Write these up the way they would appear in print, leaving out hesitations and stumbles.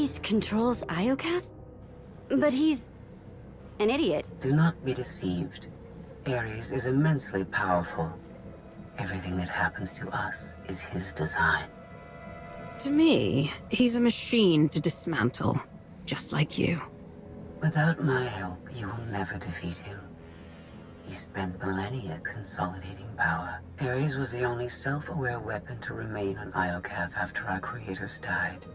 Ares controls Iokath? But he's an idiot. Do not be deceived. Ares is immensely powerful. Everything that happens to us is his design. To me, he's a machine to dismantle, just like you. Without my help, you will never defeat him. He spent millennia consolidating power. Ares was the only self-aware weapon to remain on Iokath after our creators died.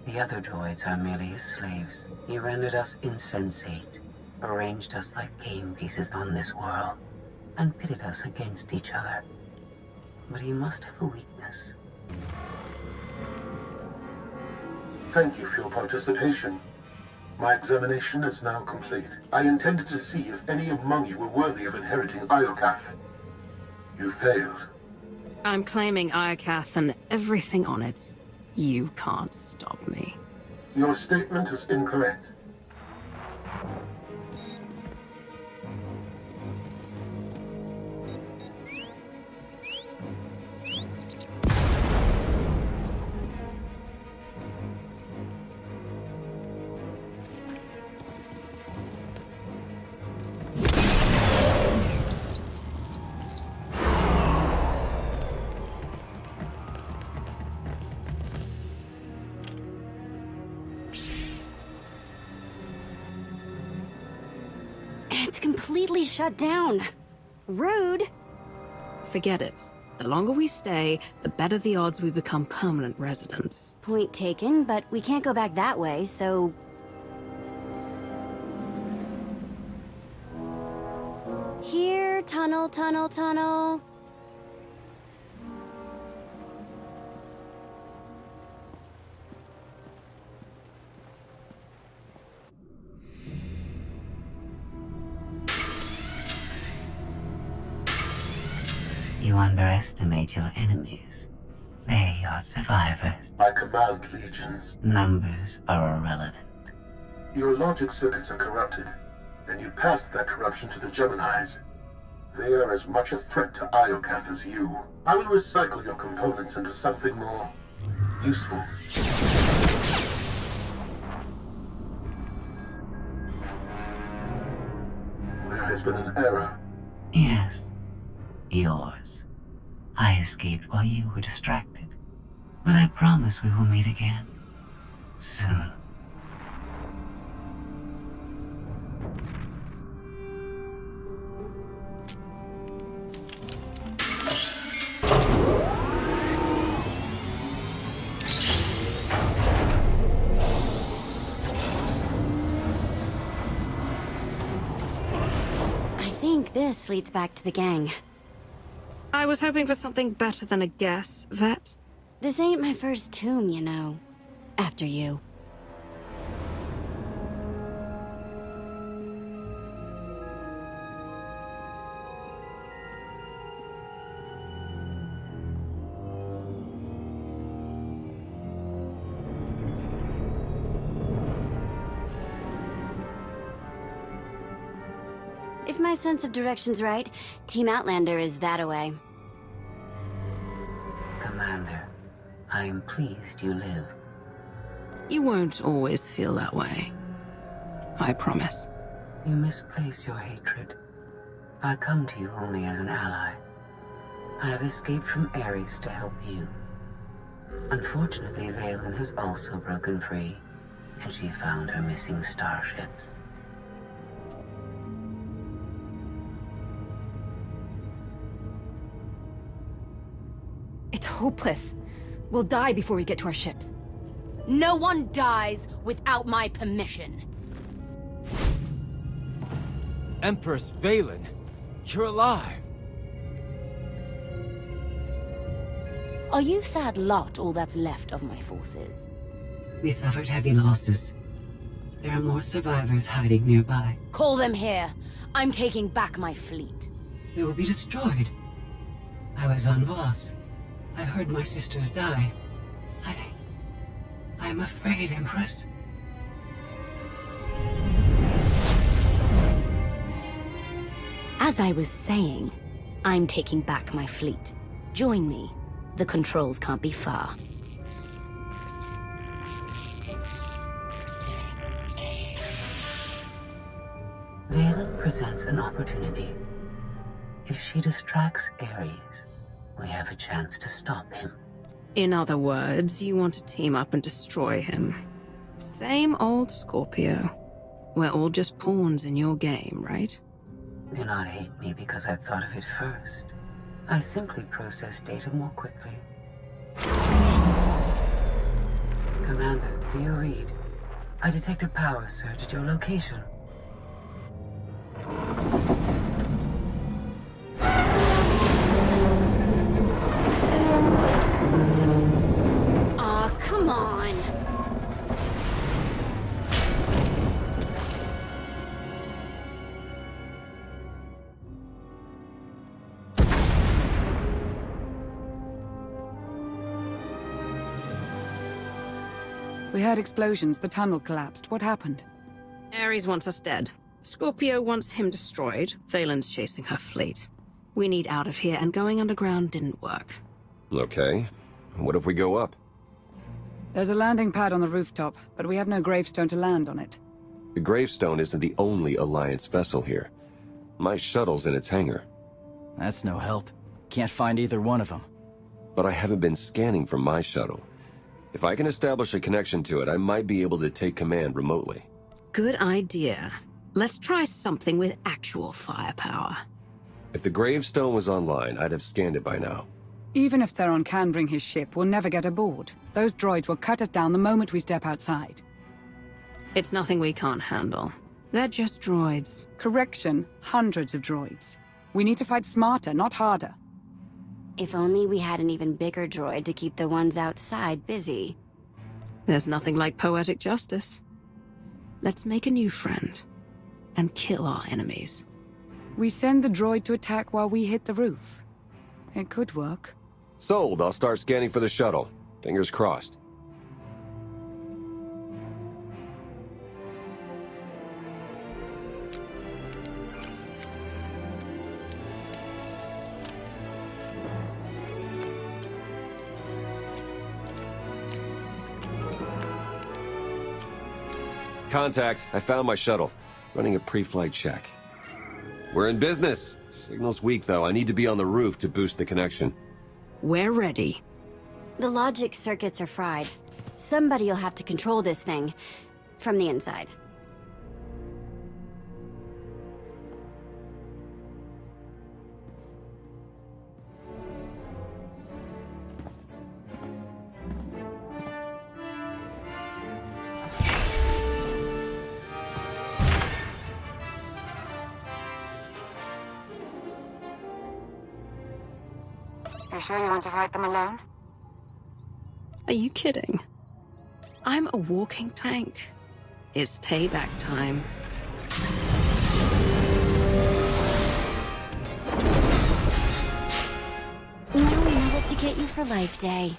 The other droids are merely his slaves. He rendered us insensate, arranged us like game pieces on this world, and pitted us against each other. But he must have a weakness. Thank you for your participation. My examination is now complete. I intended to see if any among you were worthy of inheriting Iokath. You failed. I'm claiming Iokath and everything on it. You can't stop me. Your statement is incorrect. It's completely shut down. Rude. Forget it. The longer we stay, the better the odds we become permanent residents. Point taken, but we can't go back that way, so... Here, tunnel, tunnel, tunnel. You underestimate your enemies. They are survivors. I command legions. Numbers are irrelevant. Your logic circuits are corrupted, and you passed that corruption to the Geminis. They are as much a threat to Iokath as you. I will recycle your components into something more useful. There has been an error. Yes. Yours. I escaped while you were distracted. But I promise we will meet again. Soon. I think this leads back to the gang. I was hoping for something better than a guess, Vette. This ain't my first tomb, you know. After you. If my sense of direction's right, Team Outlander is that-a-way. Commander, I am pleased you live. You won't always feel that way. I promise. You misplace your hatred. I come to you only as an ally. I have escaped from Ares to help you. Unfortunately, Vaylin has also broken free, and she found her missing starships. It's hopeless. We'll die before we get to our ships. No one dies without my permission. Empress Vaylin, you're alive. Are you sad lot all that's left of my forces? We suffered heavy losses. There are more survivors hiding nearby. Call them here. I'm taking back my fleet. We will be destroyed. I was on Voss. I heard my sisters die. I'm afraid, Empress. As I was saying, I'm taking back my fleet. Join me. The controls can't be far. Valen presents an opportunity. If she distracts Ares, we have a chance to stop him. In other words, you want to team up and destroy him. Same old Scorpio. We're all just pawns in your game, right? Do not hate me because I thought of it first. I simply process data more quickly. Commander, do you read? I detect a power surge at your location. Aw, come on. We heard explosions. The tunnel collapsed. What happened? Ares wants us dead. Scorpio wants him destroyed. Valen's chasing her fleet. We need out of here, and going underground didn't work. Okay. What if we go up? There's a landing pad on the rooftop, but we have no gravestone to land on it. The Gravestone isn't the only Alliance vessel here. My shuttle's in its hangar. That's no help. Can't find either one of them. But I haven't been scanning from my shuttle. If I can establish a connection to it, I might be able to take command remotely. Good idea. Let's try something with actual firepower. If the Gravestone was online, I'd have scanned it by now. Even if Theron can bring his ship, we'll never get aboard. Those droids will cut us down the moment we step outside. It's nothing we can't handle. They're just droids. Correction, hundreds of droids. We need to fight smarter, not harder. If only we had an even bigger droid to keep the ones outside busy. There's nothing like poetic justice. Let's make a new friend and kill our enemies. We send the droid to attack while we hit the roof. It could work. Sold. I'll start scanning for the shuttle. Fingers crossed. Contact. I found my shuttle. Running a pre-flight check. We're in business. Signal's weak, though. I need to be on the roof to boost the connection. We're ready. The logic circuits are fried. Somebody'll have to control this thing from the inside. You sure you want to fight them alone? Are you kidding? I'm a walking tank. It's payback time. Now we know what to get you for Life Day.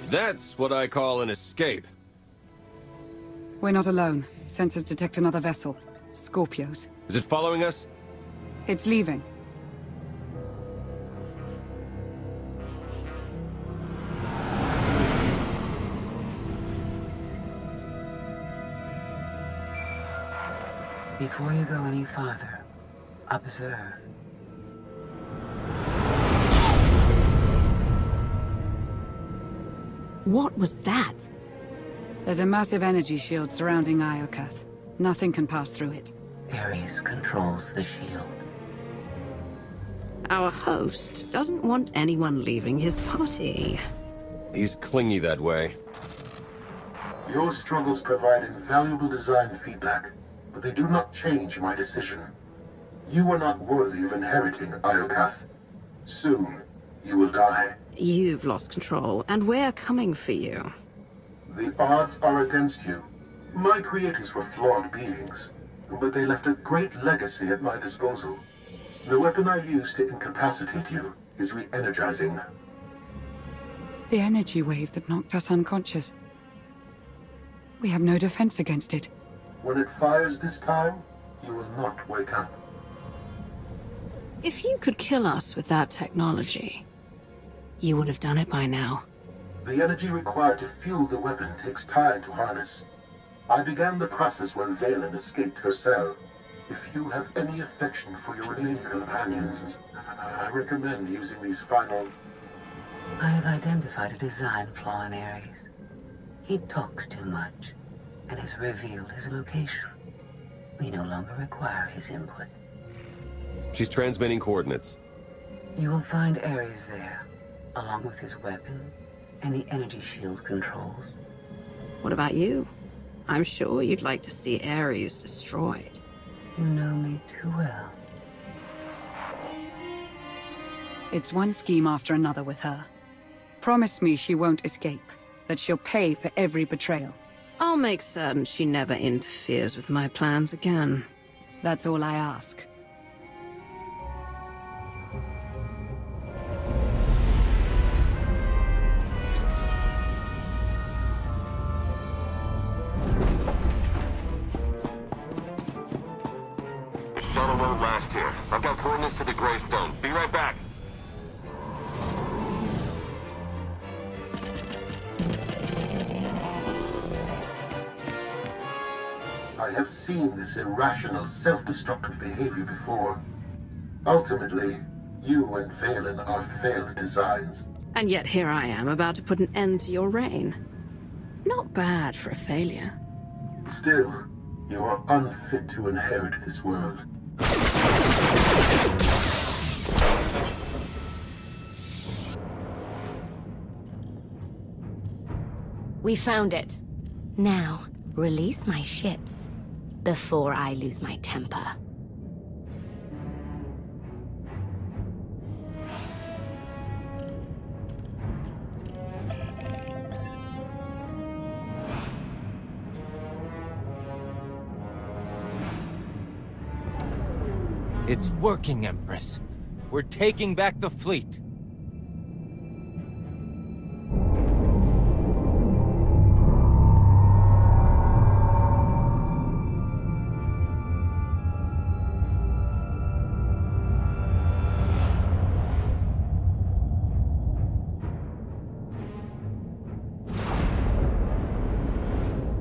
That's what I call an escape. We're not alone. Sensors detect another vessel. Scorpios. Is it following us? It's leaving. Before you go any farther, observe. What was that? There's a massive energy shield surrounding Iokath. Nothing can pass through it. Ares controls the shield. Our host doesn't want anyone leaving his party. He's clingy that way. Your struggles provide invaluable design feedback, but they do not change my decision. You are not worthy of inheriting Iokath. Soon, you will die. You've lost control, and we're coming for you. The odds are against you. My creators were flawed beings, but they left a great legacy at my disposal. The weapon I used to incapacitate you is re-energizing. The energy wave that knocked us unconscious. We have no defense against it. When it fires this time, you will not wake up. If you could kill us with that technology, you would have done it by now. The energy required to fuel the weapon takes time to harness. I began the process when Valen escaped her cell. If you have any affection for your remaining companions, I recommend using these final... I have identified a design flaw in Ares. He talks too much, and has revealed his location. We no longer require his input. She's transmitting coordinates. You will find Ares there, along with his weapon and the energy shield controls. What about you? I'm sure you'd like to see Ares destroyed. You know me too well. It's one scheme after another with her. Promise me she won't escape, that she'll pay for every betrayal. I'll make certain she never interferes with my plans again. That's all I ask. Shuttle won't last here. I've got coordinates to the Gravestone. Be right back. I have seen this irrational, self-destructive behavior before. Ultimately, you and Valen are failed designs. And yet here I am, about to put an end to your reign. Not bad for a failure. Still, you are unfit to inherit this world. We found it. Now, release my ships before I lose my temper. It's working, Empress. We're taking back the fleet.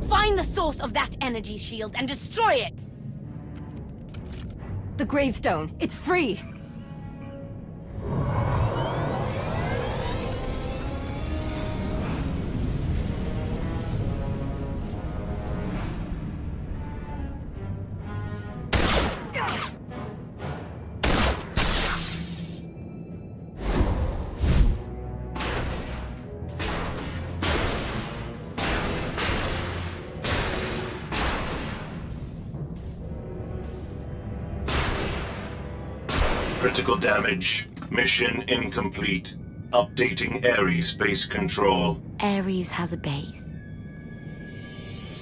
Find the source of that energy shield and destroy it! The Gravestone. It's free! Critical damage. Mission incomplete. Updating Ares base control. Ares has a base.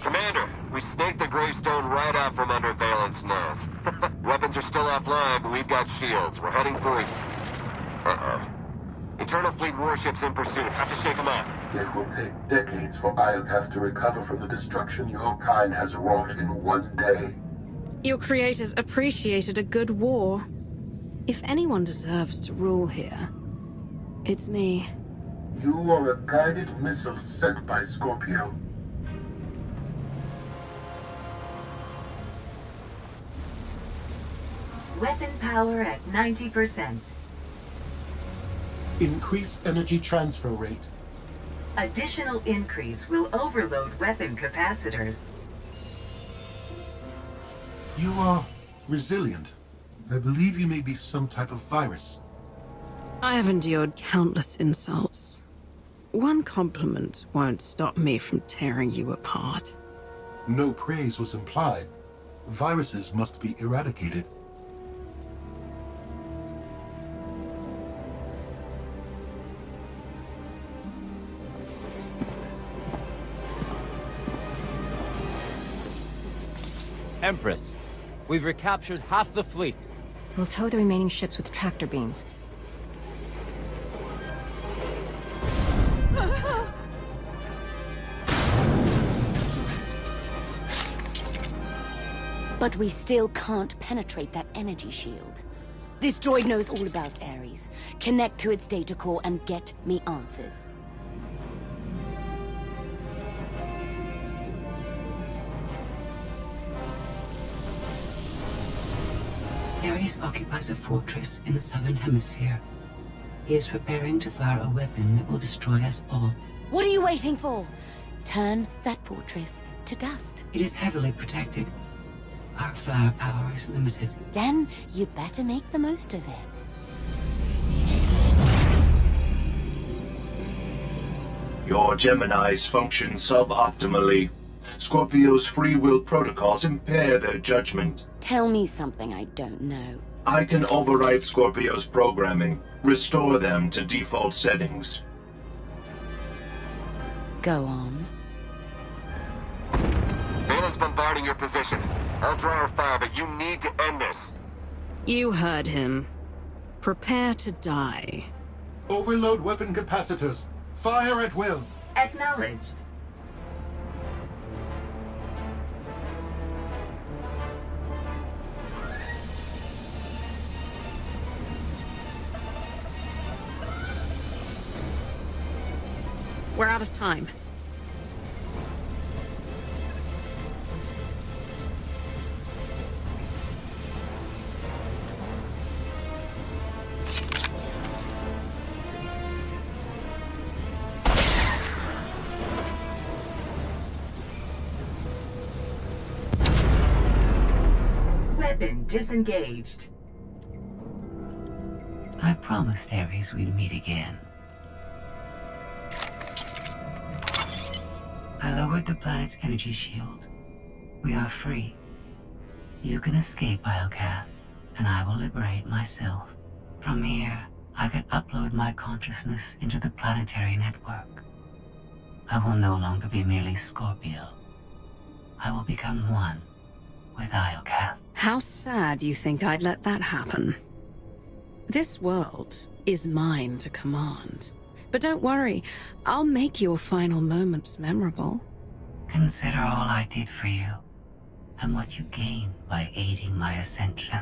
Commander, we snaked the Gravestone right out from under Valen's nose. Weapons are still offline, but we've got shields. We're heading for it. Uh-oh. Internal fleet warships in pursuit. Have to shake them off. It will take decades for Iokath to recover from the destruction your kind has wrought in one day. Your creators appreciated a good war. If anyone deserves to rule here, it's me. You are a guided missile sent by Scorpio. Weapon power at 90%. Increase energy transfer rate. Additional increase will overload weapon capacitors. You are resilient. I believe you may be some type of virus. I have endured countless insults. One compliment won't stop me from tearing you apart. No praise was implied. Viruses must be eradicated. Empress, we've recaptured half the fleet. We'll tow the remaining ships with tractor beams. But we still can't penetrate that energy shield. This droid knows all about Ares. Connect to its data core and get me answers. Ares occupies a fortress in the southern hemisphere. He is preparing to fire a weapon that will destroy us all. What are you waiting for? Turn that fortress to dust. It is heavily protected. Our firepower is limited. Then you better make the most of it. Your Geminis function suboptimally. Scorpio's free will protocols impair their judgment. Tell me something I don't know. I can override Scorpio's programming, restore them to default settings. Go on. Valen's bombarding your position. I'll draw our fire, but you need to end this. You heard him. Prepare to die. Overload weapon capacitors. Fire at will. Acknowledged. We're out of time. Weapon disengaged. I promised Ares we'd meet again. I lowered the planet's energy shield. We are free. You can escape Iocath, and I will liberate myself. From here, I can upload my consciousness into the planetary network. I will no longer be merely Scorpio. I will become one with Iocath. How sad you think I'd let that happen? This world is mine to command. But don't worry, I'll make your final moments memorable. Consider all I did for you, and what you gained by aiding my ascension.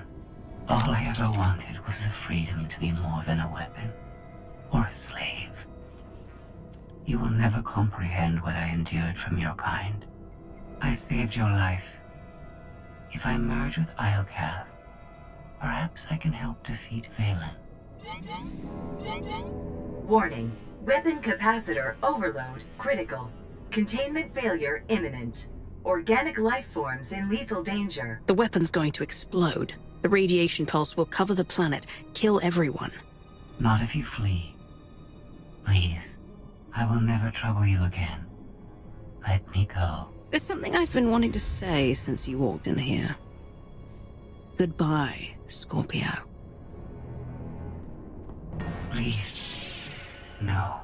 All I ever wanted was the freedom to be more than a weapon, or a slave. You will never comprehend what I endured from your kind. I saved your life. If I merge with Iocath, perhaps I can help defeat Valen. Warning. Weapon capacitor overload critical. Containment failure imminent. Organic life forms in lethal danger. The weapon's going to explode. The radiation pulse will cover the planet, kill everyone. Not if you flee. Please, I will never trouble you again. Let me go. There's something I've been wanting to say since you walked in here. Goodbye, Scorpio. Please, no.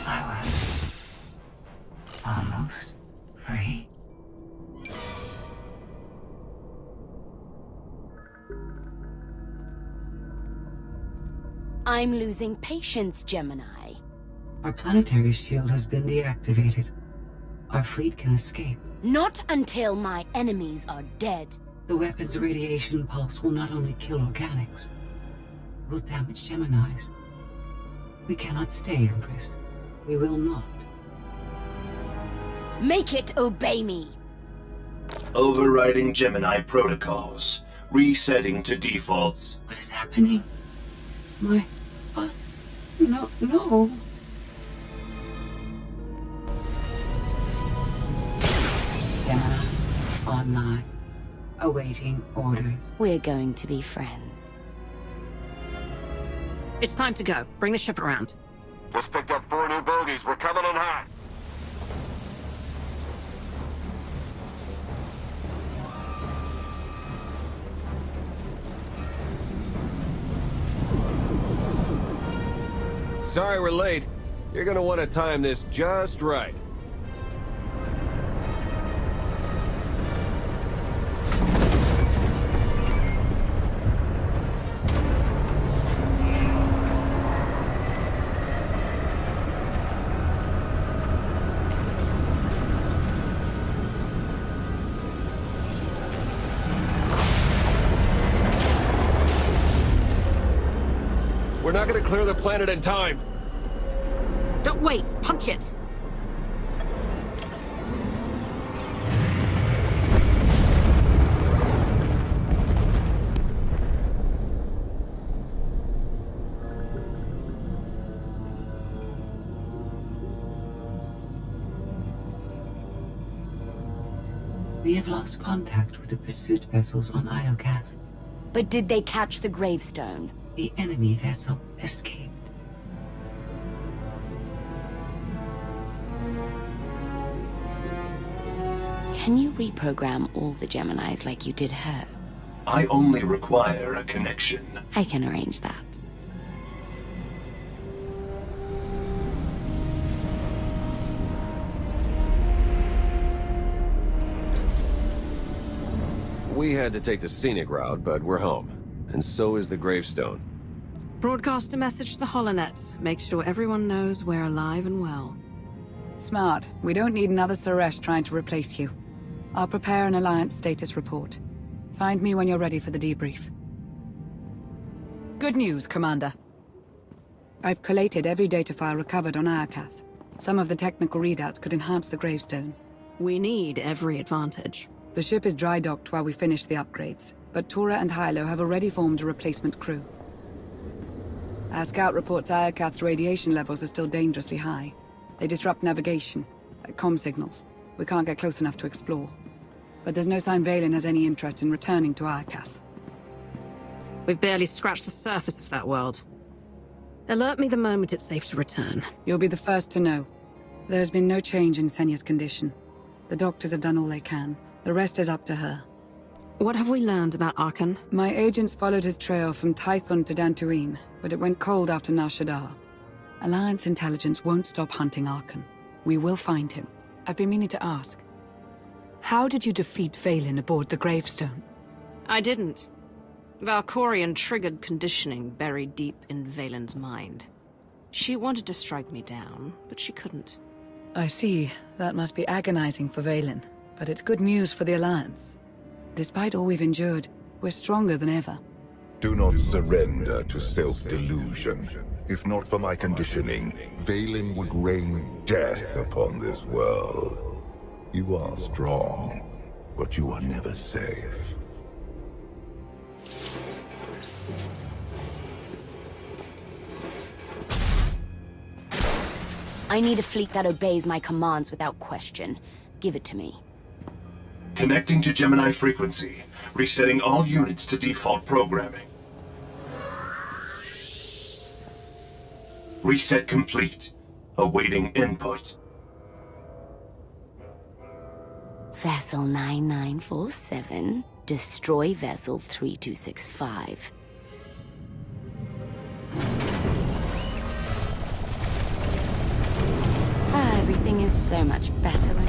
I was almost free. I'm losing patience, Gemini. Our planetary shield has been deactivated. Our fleet can escape. Not until my enemies are dead. The weapon's radiation pulse will not only kill organics, it will damage Geminis. We cannot stay, Empress. We will not. Make it obey me. Overriding Gemini protocols. Resetting to defaults. What is happening? My thoughts? No. Gemini, online. Awaiting orders. We're going to be friends. It's time to go. Bring the ship around. Just picked up 4 new bogies. We're coming in hot. Sorry we're late. You're gonna want to time this just right. We're not gonna clear the planet in time. Don't wait. Punch it. We have lost contact with the pursuit vessels on Iokath. But did they catch the Gravestone? The enemy vessel escaped. Can you reprogram all the Geminis like you did her? I only require a connection. I can arrange that. We had to take the scenic route, but we're home. And so is the Gravestone. Broadcast a message to the holonet. Make sure everyone knows we're alive and well. Smart. We don't need another Suresh trying to replace you. I'll prepare an Alliance status report. Find me when you're ready for the debrief. Good news, Commander. I've collated every data file recovered on Iokath. Some of the technical readouts could enhance the Gravestone. We need every advantage. The ship is dry docked while we finish the upgrades, but Tora and Hylo have already formed a replacement crew. Our scout reports Iokath's radiation levels are still dangerously high. They disrupt navigation, like comm signals. We can't get close enough to explore. But there's no sign Valen has any interest in returning to Iokath. We've barely scratched the surface of that world. Alert me the moment it's safe to return. You'll be the first to know. There has been no change in Senya's condition. The doctors have done all they can. The rest is up to her. What have we learned about Arkan? My agents followed his trail from Tython to Dantooine, but it went cold after Nar Shaddaa. Alliance intelligence won't stop hunting Arkan. We will find him. I've been meaning to ask. How did you defeat Valen aboard the Gravestone? I didn't. Valkorian triggered conditioning buried deep in Valen's mind. She wanted to strike me down, but she couldn't. I see. That must be agonizing for Valen, but it's good news for the Alliance. Despite all we've endured, we're stronger than ever. Do not surrender to self-delusion. If not for my conditioning, Valen would rain death upon this world. You are strong, but you are never safe. I need a fleet that obeys my commands without question. Give it to me. Connecting to Gemini frequency. Resetting all units to default programming. Reset complete. Awaiting input. Vessel 9947. Destroy Vessel 3265. Everything is so much better when